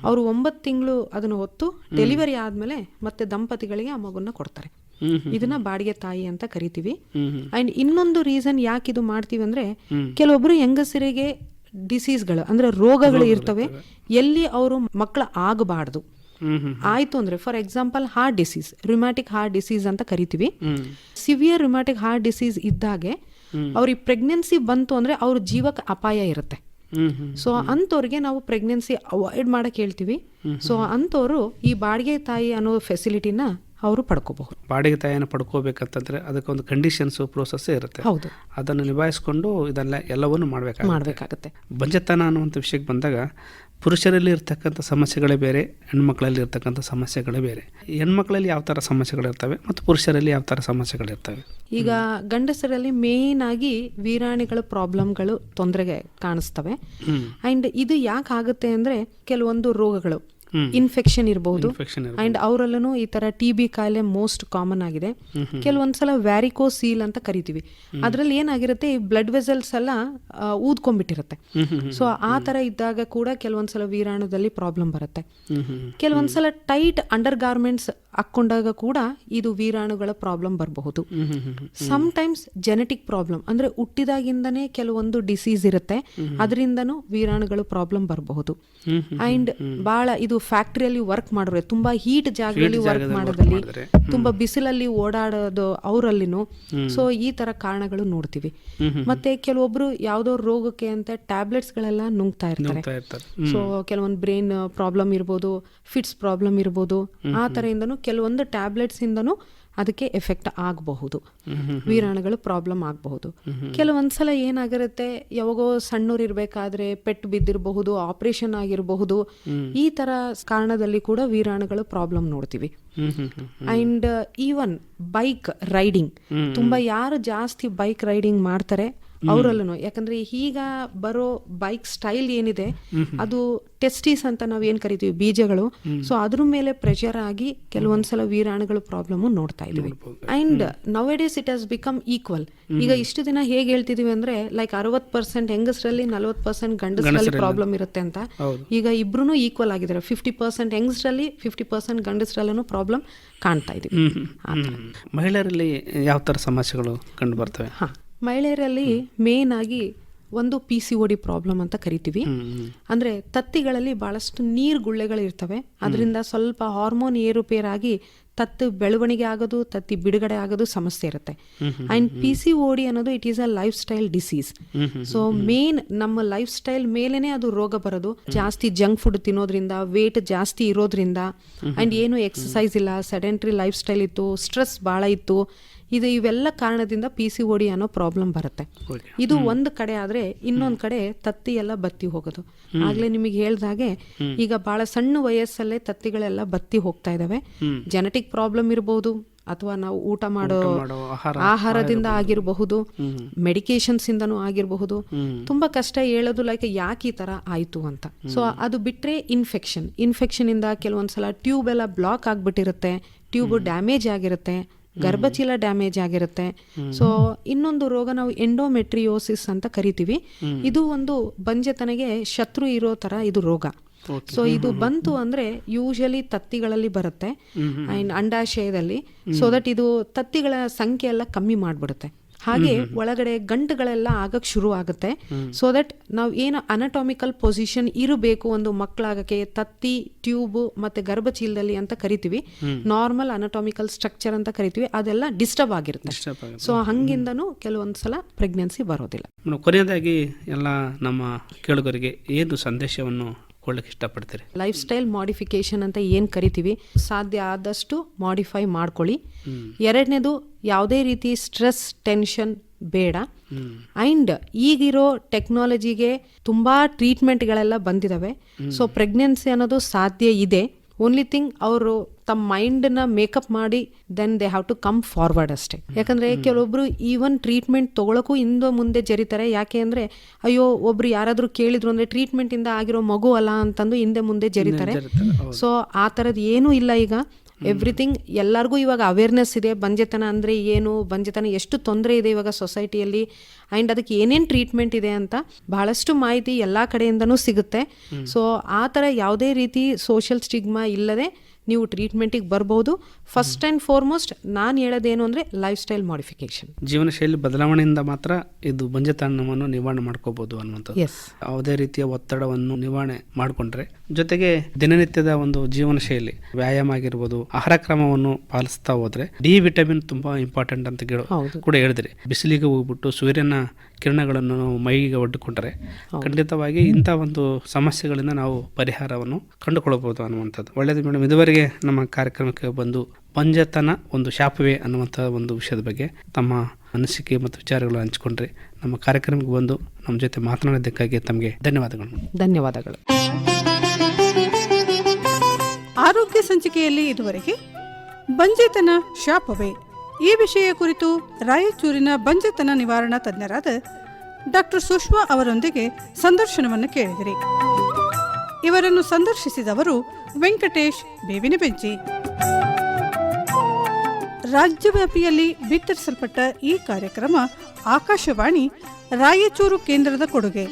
ಅವರು 9 ತಿಂಗಳು ಅದನ್ನು ಹೊತ್ತು ಡೆಲಿವರಿ ಆದ್ಮೇಲೆ ಮತ್ತೆ ದಂಪತಿಗಳಿಗೆ ಆ ಮಗುನ ಕೊಡ್ತಾರೆ. ಇದನ್ನ ಬಾಡಿಗೆ ತಾಯಿ ಅಂತ ಕರಿತೀವಿ. ಅಂಡ್ ಇನ್ನೊಂದು ರೀಸನ್ ಯಾಕೆ ಇದು ಮಾಡ್ತೀವಿ ಅಂದ್ರೆ, ಕೆಲವೊಬ್ರು ಹೆಂಗಸರಿಗೆ ಡಿಸೀಸ್ಗಳು ಅಂದ್ರೆ ರೋಗಗಳು ಇರ್ತವೆ, ಎಲ್ಲಿ ಅವರು ಮಕ್ಕಳ ಆಗಬಾರ್ದು ಆಯ್ತು ಅಂದ್ರೆ, for example heart disease, rheumatic heart disease ಅಂತ ಕರಿತೀವಿ. ಸಿವಿಯರ್ ರುಮ್ಯಾಟಿಕ್ ಹಾರ್ಟ್ ಡಿಸೀಸ್ ಇದ್ದಾಗೆ ಅವ್ರಿಗೆ ಪ್ರೆಗ್ನೆನ್ಸಿ ಬಂತು ಅಂದ್ರೆ ಅವ್ರ ಜೀವಕ್ಕೆ ಅಪಾಯ ಇರುತ್ತೆ. ಸೊ ಅಂಥವ್ರಿಗೆ ನಾವು ಪ್ರೆಗ್ನೆನ್ಸಿ ಅವಾಯ್ಡ್ ಮಾಡಕ್ ಹೇಳ್ತೀವಿ. ಸೊ ಅಂಥವ್ರು ಈ ಬಾಡಿಗೆ ತಾಯಿ ಅನ್ನೋ ಫೆಸಿಲಿಟಿನ ಅವರು ಪಡ್ಕೋಬಹುದು. ಬಾಡಿಗೆ ತಾಯಿಯನ್ನು ಪಡ್ಕೋಬೇಕಂತಂದ್ರೆ ಅದಕ್ಕೊಂದು ಕಂಡೀಷನ್ಸು ಪ್ರೋಸೆಸ್ ಇರುತ್ತೆ. ಹೌದು, ಅದನ್ನು ನಿಭಾಯಿಸ್ಕೊಂಡು ಇದೆಲ್ಲ ಎಲ್ಲವನ್ನೂ ಮಾಡಬೇಕಾಗತ್ತೆ. ಬಂಜೆತನ ಅನ್ನುವಂಥ ವಿಷಯಕ್ಕೆ ಬಂದಾಗ ಪುರುಷರಲ್ಲಿ ಇರ್ತಕ್ಕಂಥ ಸಮಸ್ಯೆಗಳೇ ಬೇರೆ, ಹೆಣ್ಮಕ್ಳಲ್ಲಿ ಇರ್ತಕ್ಕಂಥ ಸಮಸ್ಯೆಗಳೇ ಬೇರೆ. ಹೆಣ್ಮಕ್ಳಲ್ಲಿ ಯಾವ ಥರ ಸಮಸ್ಯೆಗಳಿರ್ತವೆ ಮತ್ತು ಪುರುಷರಲ್ಲಿ ಯಾವ ಥರ ಸಮಸ್ಯೆಗಳಿರ್ತವೆ? ಈಗ ಗಂಡಸರಲ್ಲಿ ಮೇನ್ ಆಗಿ ವೀರಾಣುಗಳ ಪ್ರಾಬ್ಲಮ್ಗಳು ತೊಂದರೆಗೆ ಕಾಣಿಸ್ತವೆ. ಅಂಡ್ ಇದು ಯಾಕೆ ಆಗುತ್ತೆ ಅಂದ್ರೆ ಕೆಲವೊಂದು ರೋಗಗಳು ಇನ್ಫೆಕ್ಷನ್ ಇರಬಹುದು. ಅಂಡ್ ಅವರಲ್ಲೂ ಈ ತರ TB ಕಾಯಿಲೆ ಮೋಸ್ಟ್ ಕಾಮನ್ ಆಗಿದೆ. ಕೆಲವೊಂದ್ಸಲ ವ್ಯಾರಿಕೋಸೀಲ್ ಅಂತ ಕರಿತೀವಿ. ಅದ್ರಲ್ಲಿ ಏನಾಗಿರುತ್ತೆ, ಈ ಬ್ಲಡ್ ವೆಸಲ್ಸ್ ಎಲ್ಲ ಊದ್ಕೊಂಡ್ಬಿಟ್ಟಿರುತ್ತೆ. ಸೊ ಆ ತರ ಇದ್ದಾಗ ಕೂಡ ಕೆಲವೊಂದ್ಸಲ ವೀರಾಣುದಲ್ಲಿ ಪ್ರಾಬ್ಲಮ್ ಬರುತ್ತೆ. ಕೆಲವೊಂದ್ಸಲ ಟೈಟ್ ಅಂಡರ್ ಗಾರ್ಮೆಂಟ್ಸ್ ಹಾಕೊಂಡಾಗ ಕೂಡ ಇದು ವೀರಾಣುಗಳ ಪ್ರಾಬ್ಲಮ್ ಬರಬಹುದು. ಸಮ್ಟೈಮ್ಸ್ ಜೆನೆಟಿಕ್ ಪ್ರಾಬ್ಲಮ್ ಅಂದ್ರೆ ಹುಟ್ಟಿದಾಗಿಂದನೇ ಕೆಲವೊಂದು ಡಿಸೀಸ್ ಇರುತ್ತೆ, ಅದರಿಂದನೂ ವೀರಾಣುಗಳು ಪ್ರಾಬ್ಲಮ್ ಬರಬಹುದು. ಅಂಡ್ ಬಹಳ ಇದು ಫ್ಯಾಕ್ಟ್ರಿಯಲ್ಲಿ ವರ್ಕ್ ಮಾಡೋರು, ತುಂಬಾ ಹೀಟ್ ಜಾಗದಲ್ಲಿ ವರ್ಕ್ ಮಾಡೋದಲ್ಲಿ, ತುಂಬಾ ಬಿಸಿಲಲ್ಲಿ ಓಡಾಡೋದು ಅವರಲ್ಲಿನೂ. ಸೊ ಈ ತರ ಕಾರಣಗಳು ನೋಡ್ತೀವಿ. ಮತ್ತೆ ಕೆಲವೊಬ್ರು ಯಾವ್ದೋ ರೋಗಕ್ಕೆ ಅಂತ ಟ್ಯಾಬ್ಲೆಟ್ಸ್ ಗಳೆಲ್ಲ ನುಂಗ್ತಾ ಇರ್ತಾರೆ. ಸೊ ಕೆಲವೊಂದು ಬ್ರೈನ್ ಪ್ರಾಬ್ಲಮ್ ಇರ್ಬೋದು, ಫಿಟ್ಸ್ ಪ್ರಾಬ್ಲಮ್ ಇರ್ಬೋದು. ಆ ತರ ಇಂದನೂ ಕೆಲವೊಂದು ಟ್ಯಾಬ್ಲೆಟ್ಸ್ ಇಂದನೂ ಅದಕ್ಕೆ ಎಫೆಕ್ಟ್ ಆಗಬಹುದು, ವೀರಾಣುಗಳು ಪ್ರಾಬ್ಲಮ್ ಆಗಬಹುದು. ಕೆಲವೊಂದ್ಸಲ ಏನಾಗಿರುತ್ತೆ, ಯಾವಾಗೋ ಸಣ್ಣೂರು ಇರಬೇಕಾದ್ರೆ ಪೆಟ್ಟು ಬಿದ್ದಿರಬಹುದು, ಆಪರೇಷನ್ ಆಗಿರಬಹುದು. ಈ ತರ ಕಾರಣದಲ್ಲಿ ಕೂಡ ವೀರಾಣುಗಳು ಪ್ರಾಬ್ಲಮ್ ನೋಡ್ತೀವಿ. ಅಂಡ್ ಈವನ್ ಬೈಕ್ ರೈಡಿಂಗ್, ತುಂಬಾ ಯಾರು ಜಾಸ್ತಿ ಬೈಕ್ ರೈಡಿಂಗ್ ಮಾಡ್ತಾರೆ ಅವರಲ್ಲೂ, ಯಾಕಂದ್ರೆ ಈಗ ಬರೋ ಬೈಕ್ ಸ್ಟೈಲ್ ಏನಿದೆ ಅದು ಟೆಸ್ಟಿಸ್ ಅಂತ ನಾವ್ ಏನ್ ಕರಿತೀವಿ, ಬೀಜಗಳು. ಸೊ ಅದ್ರ ಮೇಲೆ ಪ್ರೆಷರ್ ಆಗಿ ಕೆಲವೊಂದ್ಸಲ ವೀರಾಣುಗಳು ಪ್ರಾಬ್ಲಮ್ ನೋಡ್ತಾ ಇದೀವಿ. And now A days it has become equal. ಈಗ ಇಷ್ಟು ದಿನ ಹೇಗೆ ಹೇಳ್ತಿದೀವಿ ಅಂದ್ರೆ ಲೈಕ್ 60% ಹೆಂಗಸರಲ್ಲಿ 40% ಗಂಡಸರಲ್ಲಿ ಪ್ರಾಬ್ಲಮ್ ಇರುತ್ತೆ ಅಂತ. ಈಗ ಇಬ್ರು ಈಕ್ವಲ್ ಆಗಿದ್ದಾರೆ. 50% ಹೆಂಗಸರಲ್ಲಿ 50% ಗಂಡಸರಲ್ಲೂ ಪ್ರಾಬ್ಲಮ್ ಕಾಣ್ತಾ ಇದೀವಿ. ಮಹಿಳೆಯರಲ್ಲಿ ಯಾವ ತರ ಸಮಸ್ಯೆಗಳು ಕಂಡು ಬರ್ತವೆ? ಮಹಿಳೆಯರಲ್ಲಿ ಮೇನ್ ಆಗಿ ಒಂದು PCOD ಪ್ರಾಬ್ಲಮ್ ಅಂತ ಕರಿತೀವಿ. ಅಂದ್ರೆ ತತ್ತಿಗಳಲ್ಲಿ ಬಹಳಷ್ಟು ನೀರು ಗುಳ್ಳೆಗಳು ಇರ್ತವೆ. ಅದರಿಂದ ಸ್ವಲ್ಪ ಹಾರ್ಮೋನ್ ಏರುಪೇರಾಗಿ ತತ್ತು ಬೆಳವಣಿಗೆ ಆಗೋದು, ತತ್ತಿ ಬಿಡುಗಡೆ ಆಗೋದು ಸಮಸ್ಯೆ ಇರುತ್ತೆ. ಅಂಡ್ PCOD ಅನ್ನೋದು it is a life style disease. So main ನಮ್ಮ ಲೈಫ್ ಸ್ಟೈಲ್ ಮೇಲೇನೆ ಅದು ರೋಗ ಬರೋದು. ಜಾಸ್ತಿ ಜಂಕ್ ಫುಡ್ ತಿನ್ನೋದ್ರಿಂದ, ವೇಟ್ ಜಾಸ್ತಿ ಇರೋದ್ರಿಂದ, ಅಂಡ್ ಏನು ಎಕ್ಸಸೈಸ್ ಇಲ್ಲ, ಸೆಡೆಂಟ್ರಿ ಲೈಫ್ ಸ್ಟೈಲ್ ಇತ್ತು, ಸ್ಟ್ರೆಸ್ ಬಹಳ ಇತ್ತು, ಇವೆಲ್ಲ ಕಾರಣದಿಂದ PCOD ಅನ್ನೋ ಪ್ರಾಬ್ಲಮ್ ಬರುತ್ತೆ. ಇದು ಒಂದು ಕಡೆ ಆದ್ರೆ ಇನ್ನೊಂದ್ ಕಡೆ ತತ್ತಿ ಎಲ್ಲ ಬತ್ತಿ ಹೋಗೋದು. ಆಗ್ಲೇ ನಿಮಗೆ ಹೇಳ್ದಾಗೆ ಈಗ ಬಹಳ ಸಣ್ಣ ವಯಸ್ಸಲ್ಲೇ ತತ್ತಿಗಳೆಲ್ಲ ಬತ್ತಿ ಹೋಗ್ತಾ ಇದಾವೆ. ಜೆನೆಟಿಕ್ ಪ್ರಾಬ್ಲಮ್ ಇರಬಹುದು, ಅಥವಾ ನಾವು ಊಟ ಮಾಡೋ ಆಹಾರದಿಂದ ಆಗಿರಬಹುದು, ಮೆಡಿಕೇಶನ್ಸ್ ಇಂದನೂ ಆಗಿರಬಹುದು. ತುಂಬಾ ಕಷ್ಟ ಹೇಳೋದು ಲೈಕ್ ಯಾಕೆ ಈ ತರ ಆಯ್ತು ಅಂತ. ಸೊ ಅದು ಬಿಟ್ರೆ ಇನ್ಫೆಕ್ಷನ್ ಇಂದ ಕೆಲವೊಂದ್ಸಲ ಟ್ಯೂಬ್ ಎಲ್ಲ ಬ್ಲಾಕ್ ಆಗ್ಬಿಟ್ಟಿರುತ್ತೆ, ಟ್ಯೂಬ್ ಡ್ಯಾಮೇಜ್ ಆಗಿರುತ್ತೆ, ಗರ್ಭಚೀಲ ಡ್ಯಾಮೇಜ್ ಆಗಿರುತ್ತೆ. ಸೊ ಇನ್ನೊಂದು ರೋಗ ನಾವು ಎಂಡೋಮೆಟ್ರಿಯೋಸಿಸ್ ಅಂತ ಕರಿತೀವಿ. ಇದು ಒಂದು ಬಂಜೆತನೆಗೆ ಶತ್ರು ಇರೋ ತರ ಇದು ರೋಗ. ಸೊ ಇದು ಬಂತು ಅಂದ್ರೆ ಯೂಶಲಿ ತತ್ತಿಗಳಲ್ಲಿ ಬರುತ್ತೆ, ಅಂಡಾಶಯದಲ್ಲಿ. ಸೊ ದಟ್ ಇದು ತತ್ತಿಗಳ ಸಂಖ್ಯೆ ಎಲ್ಲ ಕಮ್ಮಿ ಮಾಡ್ಬಿಡುತ್ತೆ. ಹಾಗೆ ಒಳಗಡೆ ಗಂಟುಗಳೆಲ್ಲ ಆಗಕ್ ಶುರು ಆಗುತ್ತೆ. ಸೊ ದಟ್ ನಾವು ಏನು ಅನಟಾಮಿಕಲ್ ಪೊಸಿಷನ್ ಇರಬೇಕು ಒಂದು ಮಕ್ಕಳಾಗಕ್ಕೆ, ತತ್ತಿ, ಟ್ಯೂಬ್ ಮತ್ತೆ ಗರ್ಭಚೀಲದಲ್ಲಿ ಅಂತ ಕರಿತೀವಿ, ನಾರ್ಮಲ್ ಅನಟಾಮಿಕಲ್ ಸ್ಟ್ರಕ್ಚರ್ ಅಂತ ಕರಿತೀವಿ, ಅದೆಲ್ಲ ಡಿಸ್ಟರ್ಬ್ ಆಗಿರುತ್ತೆ. ಸೊ ಹಂಗಿಂದನೂ ಕೆಲವೊಂದ್ಸಲ ಪ್ರೆಗ್ನೆನ್ಸಿ ಬರೋದಿಲ್ಲ. ಕೊನೆಯದಾಗಿ ಎಲ್ಲ ನಮ್ಮ ಕೇಳುಗರಿಗೆ ಏನು ಸಂದೇಶವನ್ನು ಕೊಳ್ಳಕ್ಕೆ ಇಷ್ಟಪಡ್ತೀರಿ? ಲೈಫ್ ಸ್ಟೈಲ್ ಮಾಡಿಫಿಕೇಶನ್ ಅಂತ ಏನ್ ಕರಿತೀವಿ, ಸಾಧ್ಯ ಆದಷ್ಟು ಮಾಡಿಫೈ ಮಾಡ್ಕೊಳ್ಳಿ. ಎರಡನೇದು, ಯಾವುದೇ ರೀತಿ ಸ್ಟ್ರೆಸ್, ಟೆನ್ಷನ್ ಬೇಡ. ಅಂಡ್ ಈಗಿರೋ ಟೆಕ್ನಾಲಜಿಗೆ ತುಂಬಾ ಟ್ರೀಟ್ಮೆಂಟ್ಗಳೆಲ್ಲ ಬಂದಿದಾವೆ. ಸೊ ಪ್ರೆಗ್ನೆನ್ಸಿ ಅನ್ನೋದು ಸಾಧ್ಯ ಇದೆ. ಓನ್ಲಿ ಥಿಂಗ್ ಅವರು ತಮ್ಮ ಮೈಂಡ್ನ ಮೇಕಪ್ ಮಾಡಿ then they have to come forward ಅಷ್ಟೇ. ಯಾಕಂದ್ರೆ ಕೆಲವೊಬ್ರು ಈವನ್ ಟ್ರೀಟ್ಮೆಂಟ್ ತಗೊಳಕ್ಕೂ ಹಿಂದೆ ಮುಂದೆ ಜರಿತಾರೆ. ಯಾಕೆ ಅಂದ್ರೆ ಅಯ್ಯೋ ಒಬ್ರು ಯಾರಾದ್ರೂ ಕೇಳಿದ್ರು ಅಂದ್ರೆ ಟ್ರೀಟ್ಮೆಂಟ್ ಇಂದ ಆಗಿರೋ ಮಗು ಅಲ್ಲ ಅಂತಂದು ಹಿಂದೆ ಮುಂದೆ ಜರಿತಾರೆ. ಸೊ ಆ ತರದ್ ಏನೂ ಇಲ್ಲ. ಈಗ ಎವ್ರಿಥಿಂಗ್ ಎಲ್ಲರಿಗೂ ಇವಾಗ ಅವೇರ್ನೆಸ್ ಇದೆ. ಬಂಜೆತನ ಅಂದ್ರೆ ಏನು, ಬಂಜೆತನ ಎಷ್ಟು ತೊಂದರೆ ಇದೆ ಇವಾಗ ಸೊಸೈಟಿಯಲ್ಲಿ, ಅಂಡ್ ಅದಕ್ಕೆ ಏನೇನು ಟ್ರೀಟ್ಮೆಂಟ್ ಇದೆ ಅಂತ ಬಹಳಷ್ಟು ಮಾಹಿತಿ ಎಲ್ಲ ಕಡೆಯಿಂದನೂ ಸಿಗುತ್ತೆ. ಸೊ ಆ ಥರ ಯಾವುದೇ ರೀತಿ ಸೋಷಿಯಲ್ ಸ್ಟಿಗ್ಮಾ ಇಲ್ಲದೆ ನೀವು ಟ್ರೀಟ್ಮೆಂಟಿಗೆ ಬರ್ಬೋದು. ಫಸ್ಟ್ ಆ್ಯಂಡ್ ಫಾರ್ಮೋಸ್ಟ್ ನಾನು ಹೇಳೋದೇನು ಅಂದರೆ ಲೈಫ್ ಸ್ಟೈಲ್ ಮಾಡಿಫಿಕೇಶನ್, ಜೀವನ ಶೈಲಿ ಬದಲಾವಣೆಯಿಂದ ಮಾತ್ರ ಇದು ಬಂಜೆತನವನ್ನು ನಿವಾರಣೆ ಮಾಡ್ಕೋಬಹುದು ಅನ್ನುವಂಥದ್ದು. ಯಾವುದೇ ರೀತಿಯ ಒತ್ತಡವನ್ನು ನಿವಾರಣೆ ಮಾಡಿಕೊಂಡ್ರೆ, ಜೊತೆಗೆ ದಿನನಿತ್ಯದ ಒಂದು ಜೀವನ ಶೈಲಿ, ವ್ಯಾಯಾಮ ಆಗಿರ್ಬೋದು, ಆಹಾರ ಕ್ರಮವನ್ನು ಪಾಲಿಸ್ತಾ ಹೋದ್ರೆ ಡಿ ವಿಟಮಿನ್ ತುಂಬಾ ಇಂಪಾರ್ಟೆಂಟ್ ಅಂತ ಕೂಡ ಹೇಳಿದ್ರಿ. ಬಿಸಿಲಿಗೆ ಹೋಗ್ಬಿಟ್ಟು ಸೂರ್ಯನ ಕಿರಣಗಳನ್ನು ನಾವು ಮೈಗೆ ಒಡ್ಡಿಕೊಂಡ್ರೆ ಖಂಡಿತವಾಗಿ ಇಂಥ ಒಂದು ಸಮಸ್ಯೆಗಳಿಂದ ನಾವು ಪರಿಹಾರವನ್ನು ಕಂಡುಕೊಳ್ಳಬಹುದು ಅನ್ನುವಂಥದ್ದು. ಒಳ್ಳೆಯದು ಮೇಡಮ್, ಇದುವರೆಗೆ ನಮ್ಮ ಕಾರ್ಯಕ್ರಮಕ್ಕೆ ಬಂದು ಬಂಜೆತನ ಒಂದು ಶಾಪವೇ ಅನ್ನುವಂಥ ಒಂದು ವಿಷಯದ ಬಗ್ಗೆ ತಮ್ಮ ಅನಿಸಿಕೆ ಮತ್ತು ವಿಚಾರಗಳು ಹಂಚಿಕೊಂಡ್ರೆ ನಮ್ಮ ಕಾರ್ಯಕ್ರಮಕ್ಕೆ ಬಂದು ನಮ್ಮ ಜೊತೆ ಮಾತನಾಡೋದಕ್ಕಾಗಿ ತಮಗೆ ಧನ್ಯವಾದಗಳು. ಧನ್ಯವಾದಗಳು. ಆರೋಗ್ಯ ಸಂಚಿಕೆಯಲ್ಲಿ ಇದುವರೆಗೆ ಬಂಜೆತನ ಶಾಪವೇ ಈ ವಿಷಯ ಕುರಿತು ರಾಯಚೂರಿನ ಬಂಜೆತನ ನಿವಾರಣಾ ತಜ್ಞರಾದ ಡಾಕ್ಟರ್ ಸುಷ್ಮಾ ಅವರೊಂದಿಗೆ ಸಂದರ್ಶನವನ್ನು ಕೇಳಿದಿರಿ. ಇವರನ್ನು ಸಂದರ್ಶಿಸಿದವರು ವೆಂಕಟೇಶ್ ಬೇವಿನ ಬೆಂಚಿ. ರಾಜ್ಯವ್ಯಾಪಿಯಲ್ಲಿ ಬಿತ್ತರಿಸಲ್ಪಟ್ಟ ಈ ಕಾರ್ಯಕ್ರಮ ಆಕಾಶವಾಣಿ ರಾಯಚೂರು ಕೇಂದ್ರದ ಕೊಡುಗೆ.